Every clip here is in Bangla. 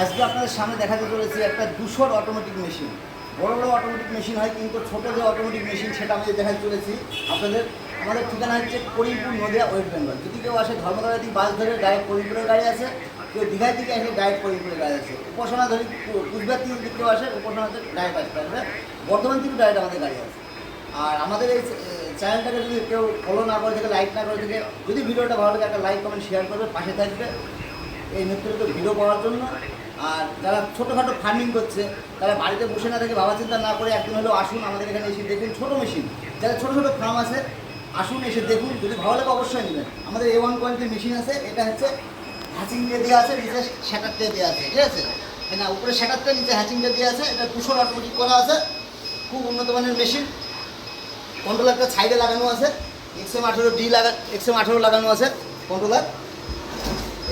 আজকে আপনাদের সামনে দেখাতে চলেছি একটা 200 অটোমেটিক মেশিন। বড় বড় অটোমেটিক মেশিন হয়, কিন্তু ছোটো যে অটোমেটিক মেশিন সেটা আমি দেখাতে চলেছি আপনাদের। আমাদের ঠিকানা হচ্ছে করিমপুর, নদিয়া, ওয়েস্ট বেঙ্গল। যদি কেউ আসে ধর্মতলা দিকে বাস ধরে ডাইরেক্ট করিমপুরের গাড়ি আছে, কেউ দীঘার দিকে আসে ডাইরেক্ট করিমপুরের গাড়ি আছে। উপাসনা ধরি কুচবিহার থেকে যদি কেউ আসে উপাসনাতে ডাইরেক্ট আসতে পারবে। বর্ধমান থেকে ডাইরেক্ট আমাদের গাড়ি আছে। আর আমাদের এই চ্যানেলটাকে যদি কেউ ফলো না করে থেকে, লাইক না করে থেকে, যদি ভিডিওটা ভালো লাগে একটা লাইক কমেন্ট শেয়ার করবে, পাশে থাকবে এই নিত্য নতুন ভিডিও পাওয়ার জন্য। আর যারা ছোটোখাটো ফার্মিং করছে তারা বাড়িতে বসে না থেকে ভাবা চিন্তা না করে একদিন হলেও আসুন আমাদের এখানে এসে দেখুন ছোটো মেশিন। যারা ছোটো ছোটো ফার্ম আছে আসুন, এসে দেখুন, যদি ভালো লাগে অবশ্যই নেবেন। আমাদের A1 কোয়ালিটির মেশিন আছে। এটা হচ্ছে হ্যাচিং দিয়ে দেওয়া আছে, নিচে শ্যাটার দিয়ে দেওয়া আছে, ঠিক আছে না? উপরে শ্যাটারটা, নিচে হ্যাচিংটা দেওয়া আছে। এটা 200 অটোমেটিক করা আছে, খুব উন্নত মানের মেশিন। কন্ট্রোলারটা সাইডে লাগানো আছে, XM18D XM18 লাগানো আছে কন্ট্রোলার।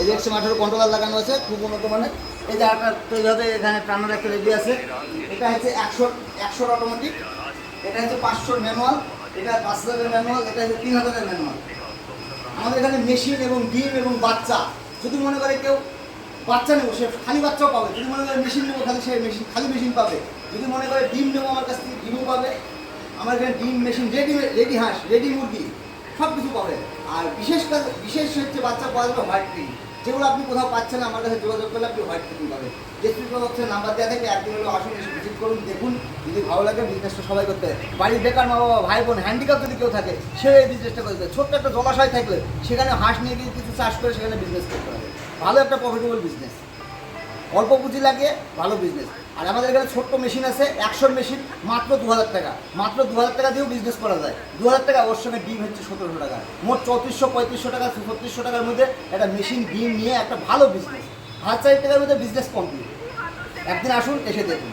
এই যে XM18 কন্ট্রোলার লাগানো আছে, খুব উন্নত মানের। এই যে একটা তৈরি হবে, এখানে টানার একটা রেডি আছে। এটা হচ্ছে 100 অটোমেটিক। এটা হচ্ছে 500 ম্যানুয়াল। এটা 5000 ম্যানুয়াল। এটা হচ্ছে 3000 ম্যানুয়াল। আমাদের এখানে মেশিন এবং ডিম এবং বাচ্চা, যদি মনে করে কেউ বাচ্চা নেবো সে খালি বাচ্চাও পাবে। যদি মনে করে মেশিন নেবো খালি, সে খালি মেশিন পাবে। যদি মনে করে ডিম নেবো আমার কাছ থেকে ডিমও পাবে। আমার এখানে ডিম মেশিন, রেডি হাঁস, রেডি মুরগি সব কিছু পাবে। আর বিশেষ হচ্ছে বাচ্চা পাওয়া যাবে হোয়াইট ক্রিম, যেগুলো আপনি কোথাও পাচ্ছেন। আমার কাছে যোগাযোগ করলে আপনি হোয়াইট ক্রিম পাবেন। ডিসক্রিপশন হচ্ছে নাম্বার দেওয়া থাকে, একদিন হলো আসুন, এসে ভিজিট করুন, দেখুন। যদি ভালো লাগে বিজনেসটা সবাই করতে হয়। বাড়ির বেকার মা বাবা, ভাই বোন, হ্যান্ডিক্যাপ যদি কেউ থাকে সে এই বিজনেসটা করতে হবে। ছোট্ট একটা জলাশয় থাকলে সেখানে হাঁস নিয়ে গিয়ে কিছু চাষ করে সেখানে বিজনেস করতে হবে। ভালো একটা প্রফিটেবল বিজনেস, অল্প পুঁজি লাগিয়ে ভালো বিজনেস। আর আমাদের এখানে ছোট্ট মেশিন আছে, 100 মেশিন, মাত্র 2000 টাকা। মাত্র 2000 টাকা দিয়েও বিজনেস করা যায়। 2000 টাকা, ওর সঙ্গে ডিম হচ্ছে 1700 টাকা। মোট 3400-3500 টাকা, 3600 টাকার মধ্যে একটা মেশিন, ডিম নিয়ে একটা ভালো বিজনেস 1000 টাকার মধ্যে বিজনেস কমপ্লিট। একদিন আসুন, এসে দেখুন।